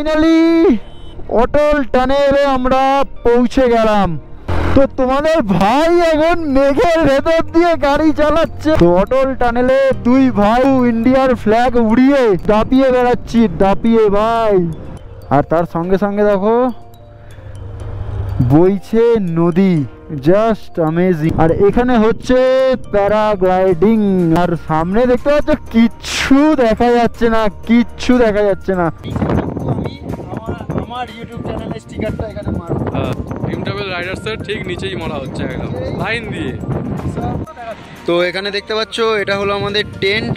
Finally অটল টানেলে আমরা পৌঁছে গেলাম। তো তোমাদের ভাই এখন মেঘের ভেতর দিয়ে গাড়ি চালাচ্ছে। তো অটল টানেলে দুই ভাই ইন্ডিয়ার ফ্ল্যাগ উড়িয়ে দাপিয়ে বেড়াচ্ছি, দাপিয়ে ভাই। আর তার সঙ্গে সঙ্গে দেখো বইছে নদী, জাস্ট অ্যামেজিং। আর এখানে হচ্ছে প্যারাগ্লাইডিং। আর সামনে দেখতে পাচ্ছ কিচ্ছু দেখা যাচ্ছে না, কিচ্ছু দেখা যাচ্ছে না। আমার ইউটিউব চ্যানেলে স্টিকারটা এখানে মারো, ড্রিম ট্রাভেল রাইডার্সের ঠিক নিচেই মারা হচ্ছে একদম লাইন দিয়ে। তো এখানে দেখতে পাচ্ছ এটা হলো আমাদের টেন্ট।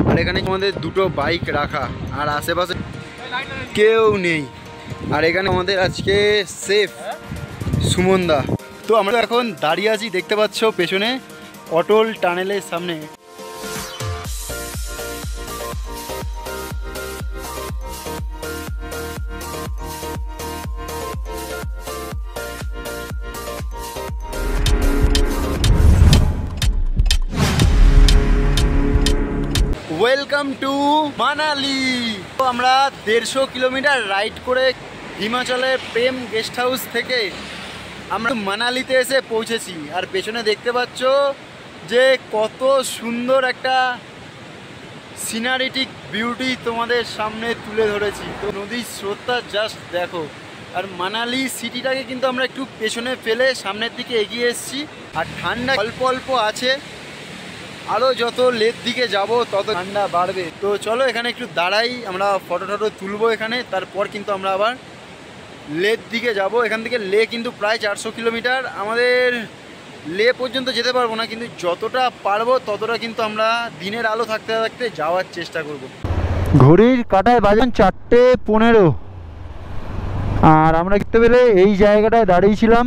আর এখানে আমাদের দুটো বাইক রাখা, আর আশেপাশে কেউ নেই। আর এখানে আমাদের আজকে সেফ সুমনদা। তো আমরা এখন দাঁড়িয়ে আছি, দেখতে পাচ্ছ পেছনে অটল টানেলের সামনে। Welcome to Manali. তো আমরা 150 কিলোমিটার রাইড করে হিমাচলের প্রেম গেস্ট হাউস থেকে আমরা মানালিতে এসে পৌঁছেছি। আর পেছনে দেখতে পাচ্ছ যে কত সুন্দর একটা সিনারিটিক বিউটি তোমাদের সামনে তুলে ধরেছি। তো নদীর স্রোতটা জাস্ট দেখো। আর মানালি সিটিটাকে কিন্তু আমরা একটু পেছনে ফেলে সামনের দিকে এগিয়ে এসেছি। আর ঠান্ডা অল্প অল্প আছে, আরও যত লের দিকে যাব তত ঠান্ডা বাড়বে। তো চলো এখানে একটু দাঁড়াই, আমরা ফটো টটো তুলবো এখানে। তারপর কিন্তু আমরা আবার লের দিকে যাব। এখান থেকে লে কিন্তু প্রায় 400 কিলোমিটার। আমাদের লে পর্যন্ত যেতে পারবো না, কিন্তু যতটা পারবো ততটা কিন্তু আমরা দিনের আলো থাকতে থাকতে যাওয়ার চেষ্টা করব। ঘড়ির কাঁটায় বাজেন 4:15। আর আমরা দেখতে পেলে এই জায়গাটায় দাঁড়িয়েছিলাম।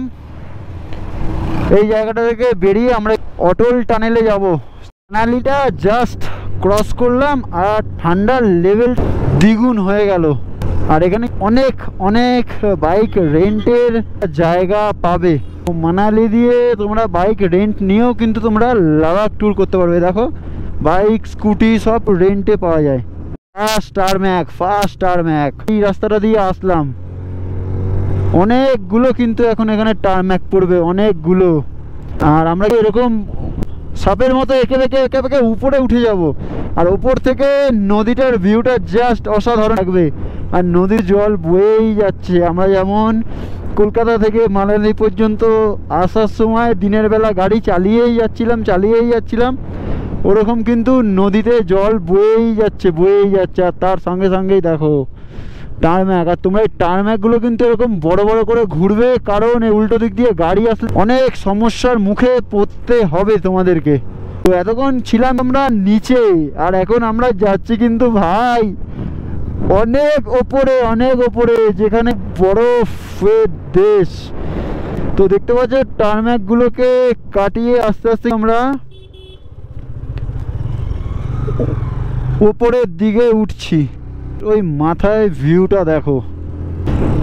এই জায়গাটা থেকে বেরিয়ে আমরা অটল টানেলে যাব। মানালিটা জাস্ট ক্রস করলাম আর ঠান্ডার লেভেল দ্বিগুণ হয়ে গেল। আর এখানে অনেক অনেক বাইক রেন্টের জায়গা পাবে। মানালি দিয়ে তোমরা বাইক রেন্ট নিয়েও কিন্তু তোমরা লাদাখ ট্যুর করতে পারবে। দেখো বাইক স্কুটি সব রেন্টে পাওয়া যায়। ফার্স্ট টারম্যাক এই রাস্তাটা দিয়ে আসলাম। অনেকগুলো কিন্তু এখন এখানে টারম্যাক পড়বে, অনেকগুলো। আর আমরা এরকম সাপের মতো এঁকে বেঁকে উপরে উঠে যাব। আর উপর থেকে নদীটার ভিউটা জাস্ট অসাধারণ লাগবে। আর নদীর জল বয়েই যাচ্ছে। আমরা যেমন কলকাতা থেকে মানালি পর্যন্ত আসার সময় দিনের বেলা গাড়ি চালিয়েই যাচ্ছিলাম, ওরকম কিন্তু নদীতে জল বয়েই যাচ্ছে। আর তার সঙ্গে সঙ্গেই দেখো টারম্যাক। আর তোমরা এই টারম্যাকগুলো কিন্তু এরকম বড় বড় করে ঘুরবে, কারণ এই উল্টো দিক দিয়ে গাড়ি আসলে অনেক সমস্যার মুখে পড়তে হবে তোমাদেরকে। তো এতক্ষণ ছিলাম আমরা নিচে, আর এখন আমরা যাচ্ছি কিন্তু ভাই অনেক ওপরে, যেখানে বরফের দেশ। তো দেখতে পাচ্ছ টারম্যাকগুলোকে কাটিয়ে আস্তে আস্তে আমরা উপরের দিকে উঠছি। ওই মাথায় ভিউটা দেখো।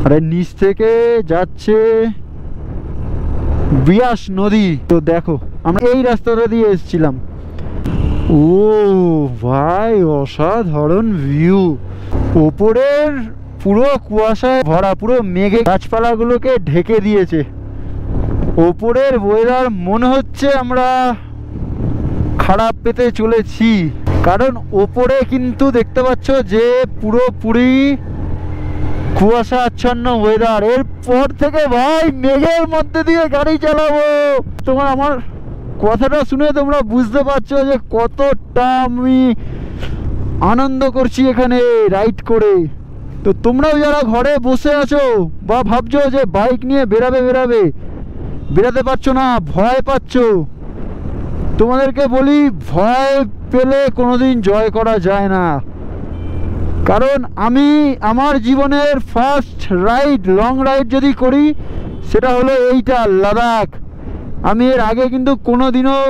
আরে নিচ থেকে যাচ্ছে বিয়াস নদী। তো দেখো আমরা এই রাস্তাটা দিয়ে এসেছিলাম। ও ভাই অসাধারণ ভিউ। ওপরের পুরো কুয়াশায় ভরা, পুরো মেঘে গাছপালাগুলোকে ঢেকে দিয়েছে। ওপরের ওয়েদার মনে হচ্ছে আমরা খারাপ পেতে চলেছি, কারণ ওপরে কিন্তু দেখতে পাচ্ছ যে পুরোপুরি কুয়াশা আচ্ছন্ন ওয়েদার। এরপর থেকে ভাই মেঘের মধ্যে দিয়ে গাড়ি চালাবো। তোমার আমার কথাটা শুনে তোমরা বুঝতে পারছো যে কতটা আমি আনন্দ করছি এখানে রাইড করে। তো তোমরাও যারা ঘরে বসে আছো বা ভাবছো যে বাইক নিয়ে বেরাতে পারছো না, ভয় পাচ্ছ, তোমাদেরকে বলি ভয় পেলে কোনোদিন জয় করা যায় না। কারণ আমি আমার জীবনের ফার্স্ট রাইড, লং রাইড যদি করি সেটা হলো এইটা, লাদাখ। আমি এর আগে কিন্তু কোনোদিনও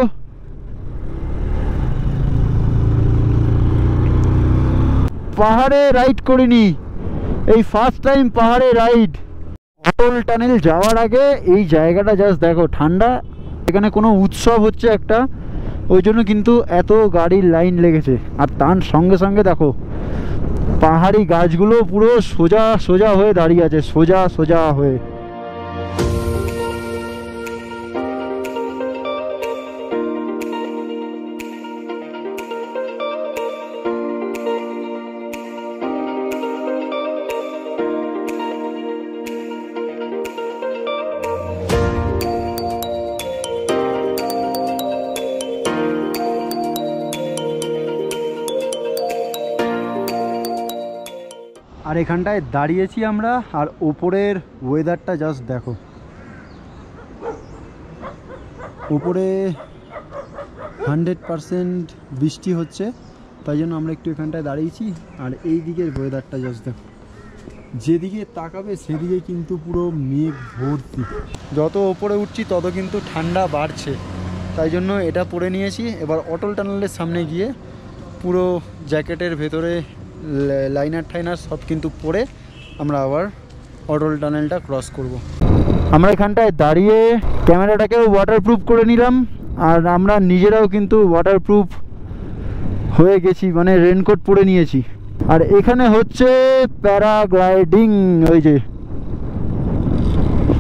পাহাড়ে রাইড করিনি, এই ফার্স্ট টাইম পাহাড়ে রাইড। অটল টানেল যাওয়ার আগে এই জায়গাটা জাস্ট দেখো, ঠান্ডা। এখানে কোনো উৎসব হচ্ছে একটা, ওই জন্য কিন্তু এত গাড়ির লাইন লেগেছে। আর তার সঙ্গে সঙ্গে দেখো পাহাড়ি গাছগুলো পুরো সোজা সোজা হয়ে দাঁড়িয়ে আছে, সোজা সোজা হয়ে। আর এখানটায় দাঁড়িয়েছি আমরা, আর ওপরের ওয়েদারটা জাস্ট দেখো। উপরে 100% বৃষ্টি হচ্ছে, তাই জন্য আমরা একটু এখানটায় দাঁড়িয়েছি। আর এই দিকের ওয়েদারটা জাস্ট দেখো, যেদিকে তাকাবে সেদিকে কিন্তু পুরো মেঘ ভর্তি। যত ওপরে উঠছি তত কিন্তু ঠান্ডা বাড়ছে, তাই জন্য এটা পরে নিয়েছি। এবার অটল টানেলের সামনে গিয়ে পুরো জ্যাকেটের ভেতরে লাইনার টাইনার সব কিন্তু পরে আমরা আবার অটল টানেলটা ক্রস করব। আমরা এখানটায় দাঁড়িয়ে ক্যামেরাটাকেও ওয়াটারপ্রুফ করে নিলাম, আর আমরা নিজেরাও কিন্তু ওয়াটারপ্রুফ হয়ে গেছি, মানে রেনকোট পরে নিয়েছি। আর এখানে হচ্ছে প্যারাগ্লাইডিং,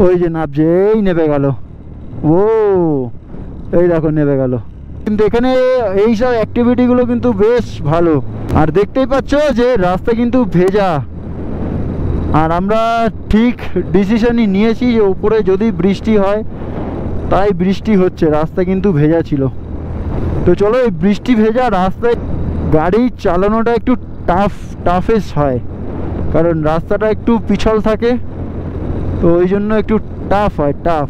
ওই যে নামছে, এই নেমে গেল, ও এই দেখো নেমে গেল। কিন্তু এখানে এইসব অ্যাক্টিভিটিগুলো কিন্তু বেশ ভালো। আর দেখতেই পাচ্ছ যে রাস্তা কিন্তু ভেজা, আর আমরা ঠিক ডিসিশনই নিয়েছি যে উপরে যদি বৃষ্টি হয়, তাই বৃষ্টি হচ্ছে, রাস্তা কিন্তু ভেজা ছিল। তো চলো, এই বৃষ্টি ভেজা রাস্তায় গাড়ি চালানোটা একটু টাফেস্ট হয়, কারণ রাস্তাটা একটু পিছল থাকে, তো ওই জন্য একটু টাফ হয়, টাফ।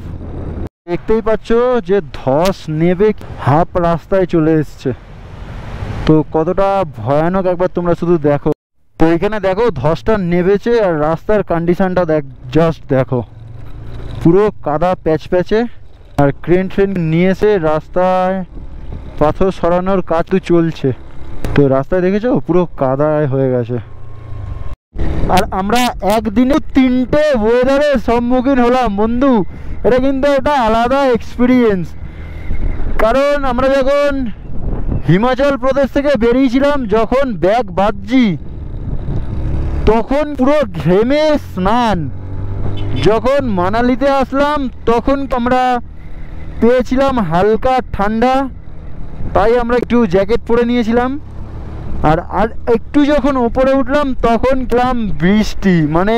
দেখতেই পাচ্ছ যে ধস নেবে হাফ রাস্তায় চলে এসছে, তো কতটা ভয়ানক একবার তোমরা শুধু দেখো। তো এখানে দেখো ধসটা নেমেছে, আর রাস্তার কন্ডিশনটা জাস্ট দেখো, পুরো কাদা প্যাচ প্যাচে। আর ক্রেন নিয়ে এসে রাস্তায় পাথর সরানোর কাজ তো চলছে, তো রাস্তায় দেখেছো পুরো কাদায় হয়ে গেছে। আর আমরা একদিনে 3টে ওয়েদারের সম্মুখীন হলাম বন্ধু, এটা কিন্তু একটা আলাদা এক্সপিরিয়েন্স। কারণ আমরা যখন হিমাচল প্রদেশ থেকে বেরিয়েছিলাম, যখন ব্যাগ বাঁধছি তখন পুরো ঘেমে স্নান। যখন মানালিতে আসলাম তখন আমরা পেয়েছিলাম হালকা ঠান্ডা, তাই আমরা একটু জ্যাকেট পরে নিয়েছিলাম। আর একটু যখন ওপরে উঠলাম তখন পেলাম বৃষ্টি, মানে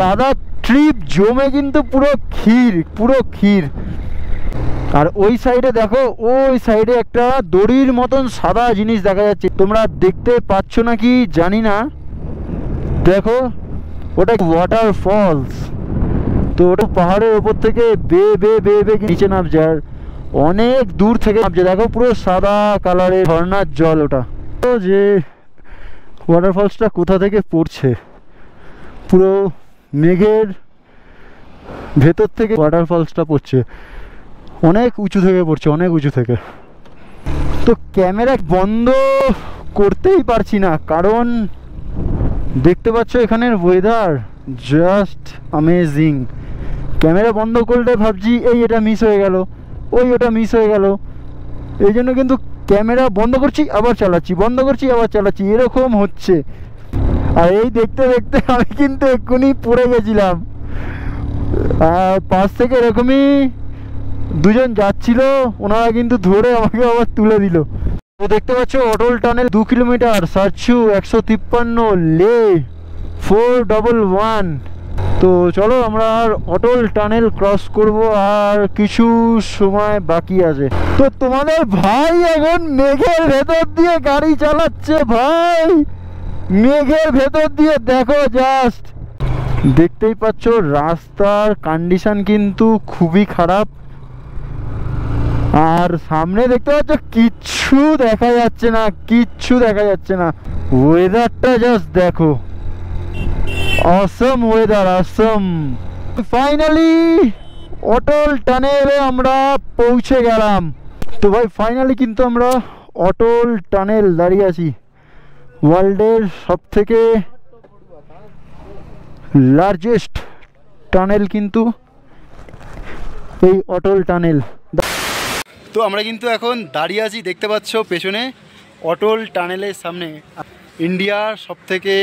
লাদাখ ট্রিপ জমে কিন্তু পুরো ক্ষীর, পুরো ক্ষীর। আর ওই সাইডে দেখো, ওই সাইডে একটা দড়ির মতন সাদা জিনিস দেখা যাচ্ছে, তোমরা দেখতে পাচ্ছ নাকি জানি না, দেখো ওটা ওয়াটার ফলস। তো ওটা পাহাড়ের ওপর থেকে বেয়ে বেয়ে বেয়ে বেয়ে নিচে নামছে, আর অনেক দূর থেকে নামছে। দেখো পুরো সাদা কালারের ঝর্ণার জল ওটা। তো যে ওয়াটার ফলসটা কোথা থেকে পড়ছে, পুরো মেঘের ভেতর থেকে ওয়াটার ফলসটা পড়ছে, অনেক উঁচু থেকে পড়ছে, অনেক উঁচু থেকে। তো ক্যামেরা বন্ধ করতেই পারছি না, কারণ দেখতে পাচ্ছ এখানের ওয়েদার জাস্ট অ্যামেজিং। ক্যামেরা বন্ধ করলে ভাবছি এই এটা মিস হয়ে গেল, ওই ওটা মিস হয়ে গেল, এই জন্য কিন্তু ক্যামেরা বন্ধ করছি আবার চালাচ্ছি, বন্ধ করছি আবার চালাচ্ছি, এরকম হচ্ছে। আর এই দেখতে দেখতে আমি কিন্তু এক্ষুনি পড়ে গেছিলাম, আর পাশ থেকে এরকমই দুজন যাচ্ছিল, ওনারা কিন্তু ধরে আমাকে আবার তুলে দিল। তো দেখতে পাচ্ছ অটল টানেল 2 কিলোমিটার, সার্চু 153, লে 411। তো চলো আমরা আর অটল টানেল ক্রস করব, আর কিছু সময় বাকি আছে। তো তোমাদের ভাই এখন মেঘের ভেতর দিয়ে গাড়ি চালাচ্ছে, ভাই মেঘের ভেতর দিয়ে দেখো জাস্ট। দেখতেই পাচ্ছ রাস্তার কন্ডিশন কিন্তু খুবই খারাপ, আর সামনে দেখতে পাচ্ছ কিচ্ছু দেখা যাচ্ছে না, কিচ্ছু দেখা যাচ্ছে না। ওয়েদারটা জাস্ট দেখো, অসম ওয়েদার, অসম। ফাইনালি অটল টানেলে আমরা পৌঁছে গেলাম। তো ভাই ফাইনালি কিন্তু আমরা অটল টানেল দাঁড়িয়ে আছি, ওয়ার্ল্ডের সব থেকে লার্জেস্ট টানেল কিন্তু এই অটল টানেল। তো আমরা কিন্তু এখন দাঁড়িয়ে আছি, দেখতে পাচ্ছ পেছনে অটল টানেলের সামনে। ইন্ডিয়ার সবথেকে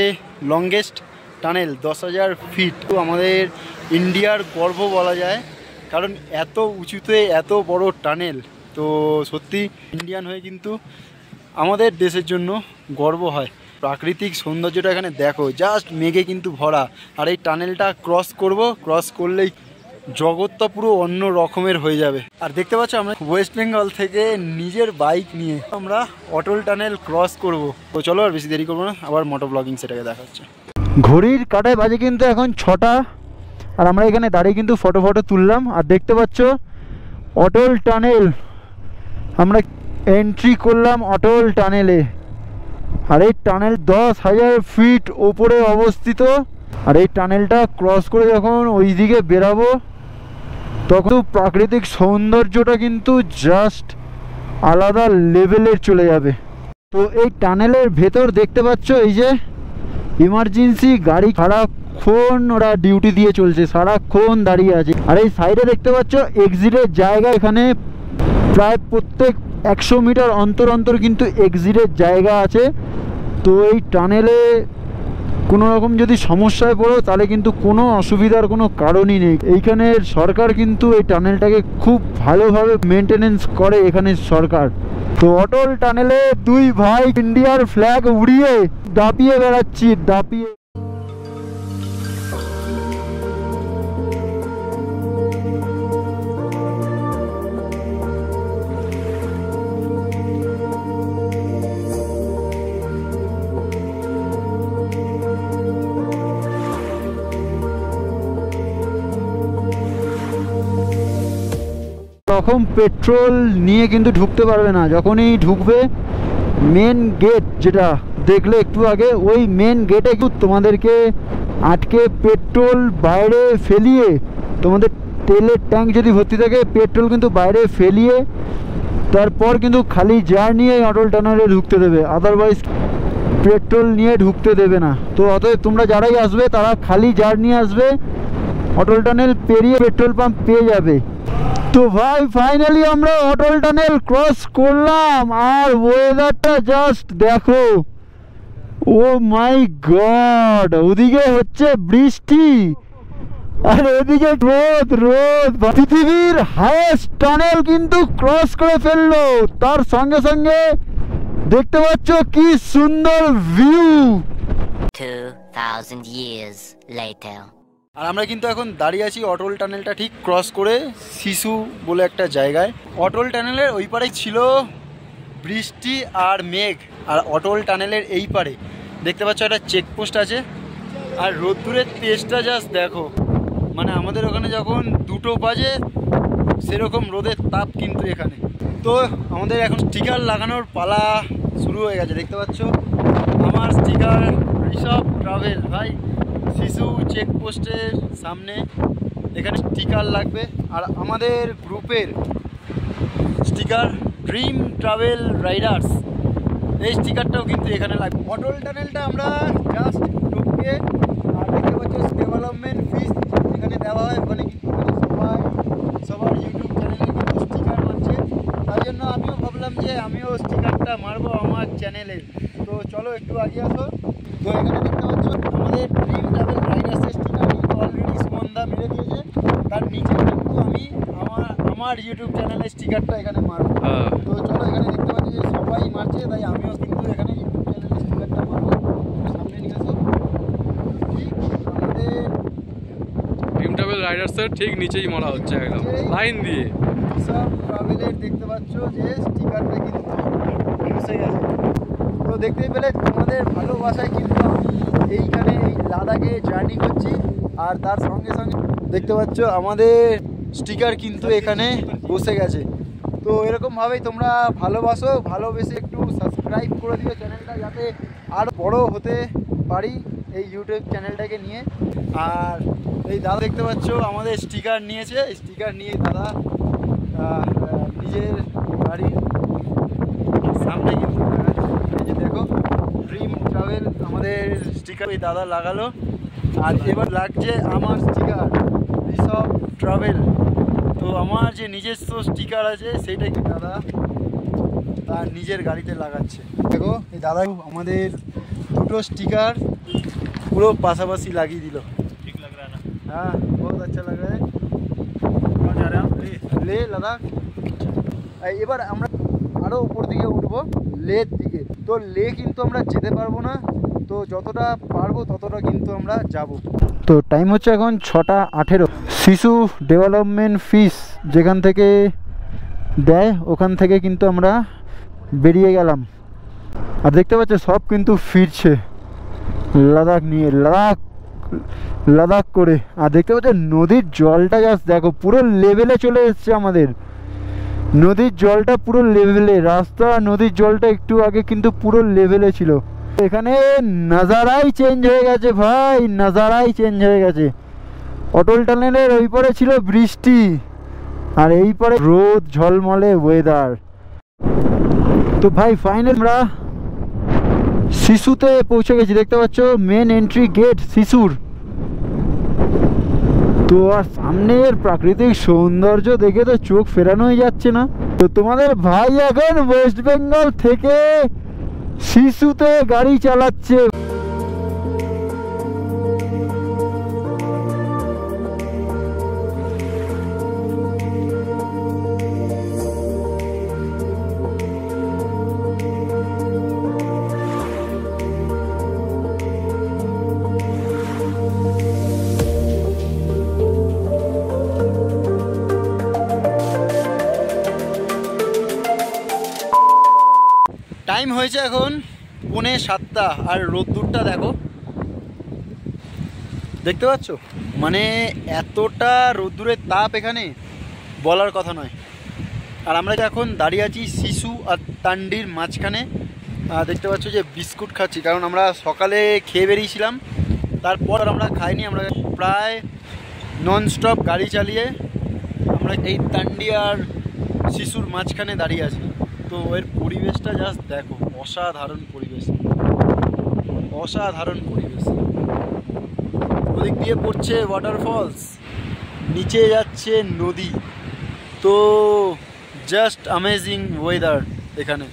লংগেস্ট টানেল 10,000 ফিট। তো আমাদের ইন্ডিয়ার গর্ব বলা যায়, কারণ এত উঁচুতে এত বড় টানেল। তো সত্যি ইন্ডিয়ান হয়ে কিন্তু আমাদের দেশের জন্য গর্ব হয়। প্রাকৃতিক সৌন্দর্যটা এখানে দেখো, জাস্ট মেঘে কিন্তু ভরা। আর এই টানেলটা ক্রস করলেই জগৎটা পুরো অন্য রকমের হয়ে যাবে। আর দেখতে পাচ্ছ আমরা ওয়েস্ট বেঙ্গল থেকে নিজের বাইক নিয়ে আমরা অটল টানেল ক্রস করব। তো চলো আর বেশি দেরি করবো না, আবার মোটো ব্লগিং সেটাকে দেখাচ্ছে। ঘড়ির কাঁটায় বাজে কিন্তু এখন 6টা, আর আমরা এখানে দাঁড়িয়ে কিন্তু ফটো তুললাম। আর দেখতে পাচ্ছ অটল টানেল, আমরা এন্ট্রি করলাম অটল টানেলে। আর এই টানেল 10,000 ফিট ওপরে অবস্থিত। আর এই টানেলটা ক্রস করে যখন ওই দিকে বেরাবো তখন প্রাকৃতিক সৌন্দর্যটা কিন্তু জাস্ট আলাদা লেভেলের চলে যাবে। তো এই টানেলের ভেতর দেখতে পাচ্ছ এই যে ইমার্জেন্সি গাড়ি সারাক্ষণ ওরা ডিউটি দিয়ে চলছে, সারাক্ষণ দাঁড়িয়ে আছে। আর এই সাইডে দেখতে পাচ্ছ এক্সিটের জায়গা, এখানে প্রায় প্রত্যেক 100 মিটার অন্তর কিন্তু এক্সিটের জায়গা আছে। তো এই টানেলে কোনো রকম যদি সমস্যায় পড়ো তাহলে কিন্তু কোনো অসুবিধার কোনো কারণই নেই। এইখানের সরকার কিন্তু এই টানেলটাকে খুব ভালোভাবে মেনটেনেন্স করে এখানের সরকার। তো অটল টানেলে দুই ভাই ইন্ডিয়ার ফ্ল্যাগ উড়িয়ে দাপিয়ে বেড়াচ্ছি, দাপিয়ে। রকম পেট্রোল নিয়ে কিন্তু ঢুকতে পারবে না। যখনই ঢুকবে মেন গেট, যেটা দেখলে একটু আগে, ওই মেন গেটে কিন্তু তোমাদেরকে আটকে পেট্রোল বাইরে ফেলিয়ে, তোমাদের তেলের ট্যাঙ্ক যদি ভর্তি থাকে পেট্রোল কিন্তু বাইরে ফেলিয়ে তারপর কিন্তু খালি জার নিয়ে অটল টানেলে ঢুকতে দেবে, আদারওয়াইজ পেট্রোল নিয়ে ঢুকতে দেবে না। তো অতএব তোমরা যারাই আসবে তারা খালি জার নিয়ে আসবে, অটল টানেল পেরিয়ে পেট্রোল পাম্প পেয়ে যাবে। তো ভাই ফাইনালি আমরা অটল টানেল ক্রস করলাম। আর ওয়েদারটা জাস্ট দেখো, ও মাই গড, ওদিকে হচ্ছে বৃষ্টি আর এদিকে রোদ। পৃথিবীর হাইয়েস্ট টানেল কিন্তু ক্রস করে ফেললো। তার সঙ্গে সঙ্গে দেখতে পাচ্ছ কি সুন্দর ভিউ। 2000 years later. আর আমরা কিন্তু এখন দাঁড়িয়ে আছি অটল টানেলটা ঠিক ক্রস করে শিশু বলে একটা জায়গায়। অটল টানেলের ওই পারে ছিল বৃষ্টি আর মেঘ, আর অটল টানেলের এই পারে দেখতে পাচ্ছ একটা চেকপোস্ট আছে। আর রোদ্দুরের তেজটা জাস্ট দেখো, মানে আমাদের ওখানে যখন 2টো বাজে সেরকম রোদের তাপ কিন্তু এখানে। তো আমাদের এখন স্টিকার লাগানোর পালা শুরু হয়ে গেছে। দেখতে পাচ্ছ আমার স্টিকার ঋষভ ট্রাভেল ভাই, শিশু চেকপোস্টের সামনে এখানে স্টিকার লাগবে। আর আমাদের গ্রুপের স্টিকার ড্রিম ট্রাভেল রাইডার্স, এই স্টিকারটাও কিন্তু এখানে লাগবে। অটল টানেলটা আমরা জাস্ট ঢুকে, আর দেখতে পাচ্ছি ডেভেলপমেন্ট ফিস এখানে দেওয়া হয়, ওখানে কিন্তু সবার ইউটিউব চ্যানেলে কিন্তু স্টিকার মারছে। তাই জন্য আমিও ভাবলাম যে আমিও স্টিকারটা মারবো আমার চ্যানেলে। তো চলো একটু আগে আসো। তো এখানে দেখতে পাচ্ছ আমাদের ড্রিম ট্রাভেল রাইডার্সের স্টিকার কিন্তু অলরেডি সুমনদা মেরে দিয়েছে। তার নিচে কিন্তু আমি আমার ইউটিউব চ্যানেলের স্টিকারটা এখানে মারবো। তো চলো, এখানে দেখতে পাচ্ছি যে সবাই মারছে, তাই আমিও কিন্তু এখানে ইউটিউব চ্যানেলের স্টিকারটা মারবো। সামনে নিয়ে আসো। ঠিক আমাদের ড্রিম ট্রাভেল রাইডার্সের ঠিক নিচেই মারা হচ্ছে একদম লাইন দিয়ে। সব ট্রাভেলের দেখতে পাচ্ছ যে স্টিকারটা কিন্তু বসে গেছে। তো দেখতেই পেলে তোমাদের ভালোবাসায় কিন্তু আমি এইখানে এই লাদাখে জার্নি করছি। আর তার সঙ্গে সঙ্গে দেখতে পাচ্ছ আমাদের স্টিকার কিন্তু এখানে বসে গেছে। তো এরকমভাবেই তোমরা ভালোবেসে একটু সাবস্ক্রাইব করে দিও চ্যানেলটা, যাতে আরও বড় হতে পারি এই ইউটিউব চ্যানেলটাকে নিয়ে। আর এই দাদা দেখতে পাচ্ছ আমাদের স্টিকার নিয়েছে, স্টিকার নিয়ে দাদা নিজের বাড়ির সামনে কিন্তু দেখো ড্রিম ট্রাভেল আমাদের স্টিকার ওই দাদা লাগালো। আর এবার লাগছে আমার স্টিকার ঋষভ ট্রাভেল। তো আমার যে নিজস্ব স্টিকার আছে সেইটা কি দাদা তার নিজের গাড়িতে লাগাচ্ছে। দেখো এই দাদা আমাদের দুটো স্টিকার পুরো পাশাপাশি লাগিয়ে দিল। ठीक लग रहा है ना? हाँ बहुत अच्छा लग रहा है। कहाँ जा रहे हैं आप? লে লাদাখ। এবার আমরা আরও উপর দিকে উঠবো লের দিকে। তো লে কিন্তু আমরা যেতে পারবো না, তো যতটা পারবো ততটা কিন্তু আমরা যাব। তো টাইম হচ্ছে এখন 6:18। শিশু ডেভেলপমেন্ট ফিস যেখান থেকে দেয় ওখান থেকে কিন্তু আমরা বেরিয়ে গেলাম। আর দেখতে পাচ্ছ সব কিন্তু ফিরছে লাদাখ নিয়ে, লাদাখ করে। আর দেখতে পাচ্ছ নদীর জলটা জাস্ট দেখো পুরো লেভেলে চলে এসছে আমাদের। নদীর জলটা পুরো লেভেলে, রাস্তা নদীর জলটা একটু আগে কিন্তু পুরো লেভেলে ছিল। এখানে নাজারাই চেঞ্জ হয়ে গেছে ভাই, নাজারাই চেঞ্জ হয়ে গেছে। অটল টানেলের ওই পারে ছিল বৃষ্টি আর এই পারে রোদ ঝলমলে ওয়েদার। তো ভাই ফাইনাল আমরা শিশুতে পৌঁছে গেছি। দেখতে পাচ্ছ মেন এন্ট্রি গেট শিশুর। তো আর সামনের প্রাকৃতিক সৌন্দর্য দেখে তো চোখ ফেরানোই যাচ্ছে না। তো তোমাদের ভাই এখন ওয়েস্ট বেঙ্গল থেকে শিশুতে গাড়ি চালাচ্ছে। টাইম হয়েছে এখন 6:45 আর রোদ্দুরটা দেখো, দেখতে পাচ্ছ মানে এতটা রোদ্দুরের তাপ এখানে বলার কথা নয়। আর আমরা এখন দাঁড়িয়ে আছি শিশু আর তান্ডির মাঝখানে। দেখতে পাচ্ছ যে বিস্কুট খাচ্ছি, কারণ আমরা সকালে খেয়ে বেরিয়েছিলাম, তারপর আমরা খাইনি। আমরা প্রায় ননস্টপ গাড়ি চালিয়ে আমরা এই তান্ডি আর শিশুর মাঝখানে দাঁড়িয়ে আছি। তো এর পরিবেশটা জাস্ট দেখো, অসাধারণ পরিবেশ, অসাধারণ পরিবেশ। ওদিক দিয়ে পড়ছে ওয়াটারফলস, নিচে যাচ্ছে নদী। তো জাস্ট অ্যামেজিং ওয়েদার এখানে।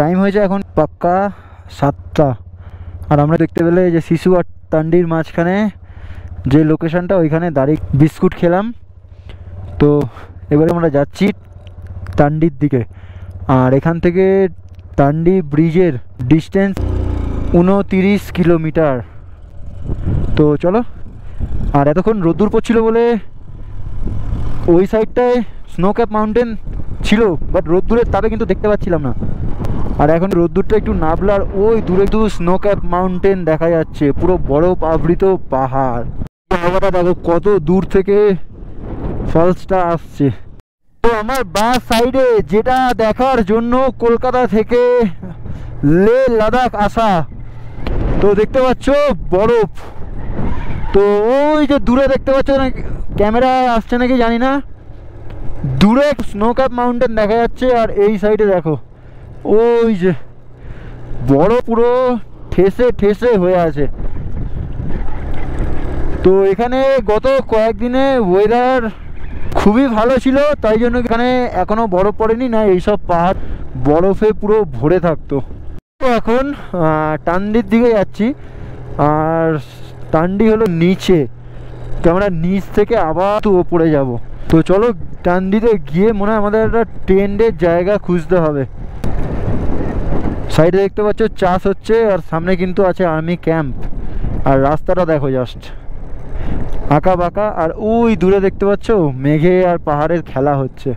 টাইম হয়েছে এখন পাক্কা 7টা। আর আমরা দেখতে পেলে যে শিশু আর তান্ডির মাঝখানে যে লোকেশনটা ওইখানে দাঁড়িয়ে বিস্কুট খেলাম। তো এবারে আমরা যাচ্ছি তান্ডির দিকে। আর এখান থেকে তান্ডি ব্রিজের ডিস্টেন্স 29 কিলোমিটার। তো চলো। আর এতক্ষণ রোদ্দুর পড়ছিল বলে ওই সাইডটায় স্নো ক্যাপ মাউন্টেন ছিল, বাট রোদ্দুরের তাপে কিন্তু দেখতে পাচ্ছিলাম না। আর এখন রোদ্দুরটা একটু নাবলার ওই দূরে একটু স্নো ক্যাপ মাউন্টেন দেখা যাচ্ছে, পুরো বরফ আবৃত পাহাড়। জায়গাটা দেখো কত দূর থেকে ফলসটা আসছে। তো আমার বাঁ সাইডে যেটা দেখার জন্য কলকাতা থেকে লে লাদাখ আসা, তো দেখতে পাচ্ছ বরফ। তো ওই যে দূরে দেখতে পাচ্ছ না, ক্যামেরা আসছে নাকি জানি না, দূরে স্নো ক্যাপ মাউন্টেন দেখা যাচ্ছে। আর এই সাইডে দেখো ওই যে বরফ পুরো ঠেসে ঠেসে হয়ে আছে। তো এখানে গত কয়েকদিনে ওয়েদার খুবই ভালো ছিল, তাই জন্য এখানে এখনো বরফ পড়েনি, না এইসব পাহাড় বরফে পুরো ভরে থাকতো। তো এখন টান্ডির দিকে যাচ্ছি। আর টান্ডি হলো নিচে, তো আমরা নিচ থেকে আবার তো ওপরে যাব। তো চলো টান্ডিতে গিয়ে মনে হয় আমাদের একটা টেন্টের জায়গা খুঁজতে হবে। সাইডে দেখতে পাচ্ছ চাষ হচ্ছে, আর সামনে কিন্তু আছে আর্মি ক্যাম্প। আর রাস্তাটা দেখো জাস্ট আঁকা বাঁকা। আর ওই দূরে দেখতে পাচ্ছ মেঘে আর পাহাড়ের খেলা হচ্ছে।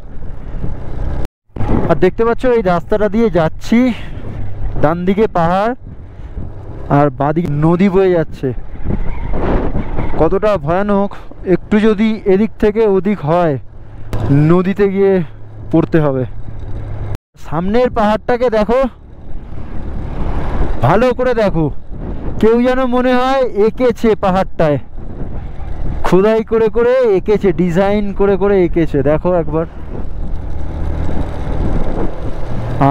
আর দেখতে পাচ্ছ এই রাস্তাটা দিয়ে যাচ্ছি, ডান দিকে পাহাড় আর বাঁদিকে নদী বয়ে যাচ্ছে। কতটা ভয়ানক, একটু যদি এদিক থেকে ওদিক হয় নদীতে গিয়ে পড়তে হবে। সামনের পাহাড়টাকে দেখো, ভালো করে দেখো, কেউ যেন মনে হয় এঁকেছে পাহাড়টায়, খোদাই করে করে এঁকেছে, ডিজাইন করে করে এঁকেছে, দেখো একবার।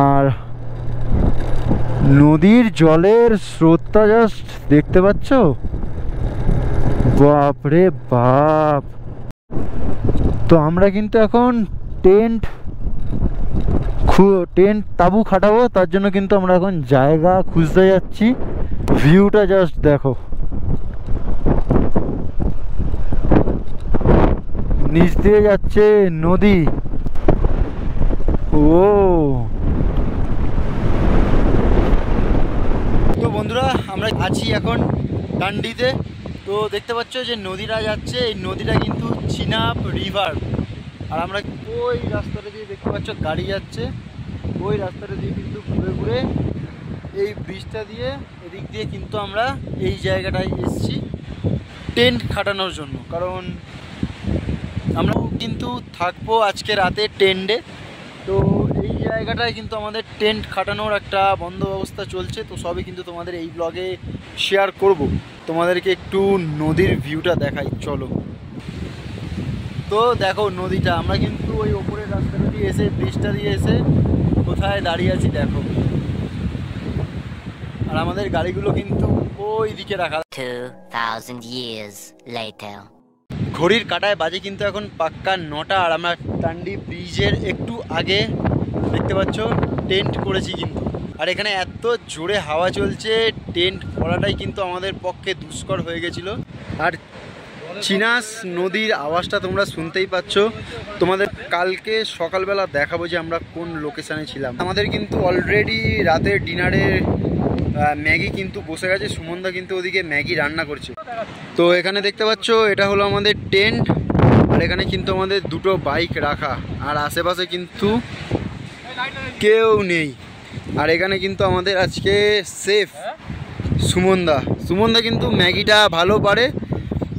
আর নদীর জলের স্রোতটা জাস্ট দেখতে পাচ্ছ, বাপরে বাপ। তো আমরা কিন্তু এখন টেন্ট তাবু খাটাবো, তার জন্য কিন্তু আমরা এখন জায়গা খুঁজতে যাচ্ছি। ভিউটা জাস্ট দেখো, নিচ দিয়ে যাচ্ছে নদী। ও তো বন্ধুরা, আমরা আছি এখন ডান্ডিতে। তো দেখতে পাচ্ছ যে নদীটা যাচ্ছে, এই নদীটা কিন্তু চিনাব রিভার। আর আমরা ওই রাস্তাটা দিয়ে দেখতে পাচ্ছ গাড়ি যাচ্ছে, ওই রাস্তাটা দিয়ে কিন্তু ঘুরে ঘুরে এই ব্রিজটা দিয়ে এদিক দিয়ে কিন্তু আমরা এই জায়গাটায় এসেছি টেন্ট খাটানোর জন্য। কারণ আমরা কিন্তু থাকবো আজকে রাতে টেন্টে। তো এই জায়গাটায় কিন্তু আমাদের টেন্ট খাটানোর একটা বন্দোবস্ত চলছে। তো সবই কিন্তু তোমাদের এই ব্লগে শেয়ার করব। তোমাদেরকে একটু নদীর ভিউটা দেখাই, চলো। তো দেখো নদীটা, আমরা কিন্তু ওই ওপরের রাস্তাটা দিয়ে এসে ব্রিজটা দিয়ে এসে কোথায় দাঁড়িয়ে আছি দেখো। আর আমাদের গাড়িগুলো কিন্তু ওই দিকে রাখা। 2,000 years later. ঘড়ির কাঁটায় বাজে কিন্তু এখন পাক্কা 9টা। আর আমরা টান্ডি ব্রিজের একটু আগে দেখতে পাচ্ছ টেন্ট করেছি কিন্তু। আর এখানে এত জোরে হাওয়া চলছে, টেন্ট করাটাই কিন্তু আমাদের পক্ষে দুষ্কর হয়ে গেছিলো। আর চিনাস নদীর আওয়াজটা তোমরা শুনতেই পাচ্ছ। তোমাদের কালকে সকালবেলা দেখাবো যে আমরা কোন লোকেশানে ছিলাম। আমাদের কিন্তু অলরেডি রাতের ডিনারে ম্যাগি কিন্তু বসে গেছে। সুমনদা কিন্তু ওদিকে ম্যাগি রান্না করছে। তো এখানে দেখতে পাচ্ছ এটা হলো আমাদের টেন্ট। আর এখানে কিন্তু আমাদের দুটো বাইক রাখা, আর আশেপাশে কিন্তু কেউ নেই। আর এখানে কিন্তু আমাদের আজকে সেফ সুমনদা কিন্তু ম্যাগিটা ভালো পারে,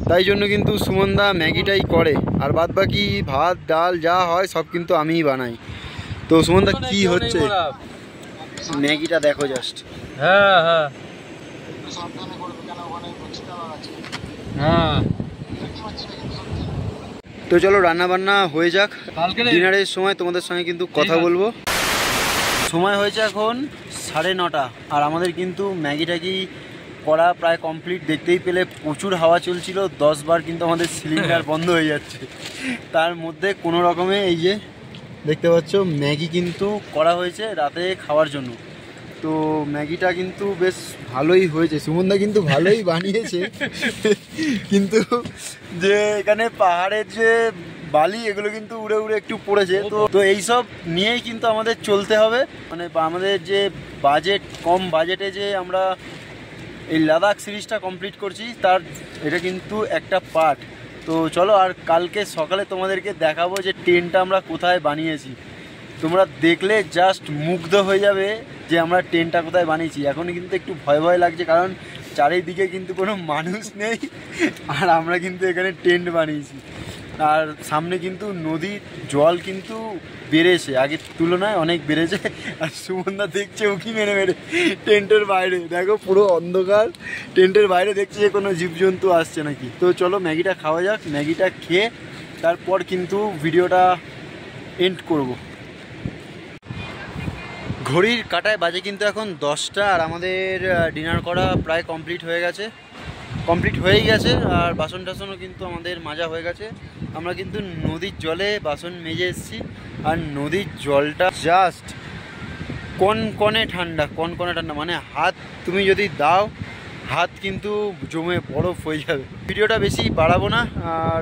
তাই জন্য কিন্তু সুমনদা ম্যাগিটাই করে। আর বাদ বাকি ভাত ডাল যা হয় সব কিন্তু আমিই বানাই। তো সুমনদা কি হচ্ছে, ম্যাগিটা দেখো জাস্ট। হ্যাঁ হ্যাঁ হ্যাঁ। তো চলো রান্না বান্না হয়ে যাক, ডিনারের সময় তোমাদের সঙ্গে কিন্তু কথা বলবো। সময় হয়েছে এখন 9:30। আর আমাদের কিন্তু ম্যাগি ট্যাগি করা প্রায় কমপ্লিট। দেখতেই পেলে প্রচুর হাওয়া চলছিল, 10 বার কিন্তু আমাদের সিলিন্ডার বন্ধ হয়ে যাচ্ছে। তার মধ্যে কোনো রকমে এই যে দেখতে পাচ্ছ ম্যাগি কিন্তু করা হয়েছে রাতে খাওয়ার জন্য। তো ম্যাগিটা কিন্তু বেশ ভালোই হয়েছে, সুমনদা কিন্তু ভালোই বানিয়েছে। কিন্তু যে এখানে পাহাড়ের যে বালি এগুলো কিন্তু উড়ে উড়ে একটু পড়েছে। তো এইসব নিয়েই কিন্তু আমাদের চলতে হবে। মানে আমাদের যে বাজেট, কম বাজেটে যে আমরা এই লাদাখ সিরিজটা কমপ্লিট করছি, তার এটা কিন্তু একটা পার্ট। তো চলো, আর কালকে সকালে তোমাদেরকে দেখাবো যে টেন্টটা আমরা কোথায় বানিয়েছি। তোমরা দেখলে জাস্ট মুগ্ধ হয়ে যাবে যে আমরা টেন্টটা কোথায় বানিয়েছি। এখন কিন্তু একটু ভয় ভয় লাগছে, কারণ চারিদিকে কিন্তু কোনো মানুষ নেই। আর আমরা কিন্তু এখানে টেন্ট বানিয়েছি। আর সামনে কিন্তু নদীর জল কিন্তু বেড়েছে, আগের তুলনায় অনেক বেড়েছে। আর সুমনদা দেখছে উঁকি মেরে মেরে টেন্টের বাইরে, দেখো পুরো অন্ধকার। টেন্টের বাইরে দেখছে যে কোনো জীবজন্তু আসছে নাকি। তো চলো ম্যাগিটা খাওয়া যাক, ম্যাগিটা খেয়ে তারপর কিন্তু ভিডিওটা এন্ড করব। ঘড়ির কাঁটায় বাজে কিন্তু এখন 10টা। আর আমাদের ডিনার করা প্রায় কমপ্লিট হয়েই গেছে। আর বাসন টাসনও কিন্তু আমাদের মাজা হয়ে গেছে। আমরা কিন্তু নদীর জলে বাসন মেজে এসেছি। আর নদীর জলটা জাস্ট কনকনে ঠান্ডা, মানে হাত তুমি যদি দাও হাত কিন্তু জমে বরফ হয়ে যাবে। ভিডিওটা বেশি বাড়াবো না, আর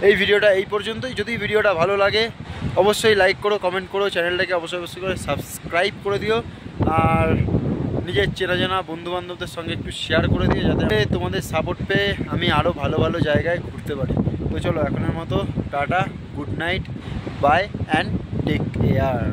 এই ভিডিওটা এই পর্যন্তই। যদি ভিডিওটা ভালো লাগে অবশ্যই লাইক করো, কমেন্ট করো, চ্যানেলটাকে অবশ্যই করে সাবস্ক্রাইব করে দিও। আর নিজের চেনা জানা বন্ধুবান্ধবদের সঙ্গে একটু শেয়ার করে দিও, যাতে তোমাদের সাপোর্ট পেয়ে আমি আরও ভালো ভালো জায়গায় ঘুরতে পারি। তো চলো এখনের মতো tata, good night, bye and take care.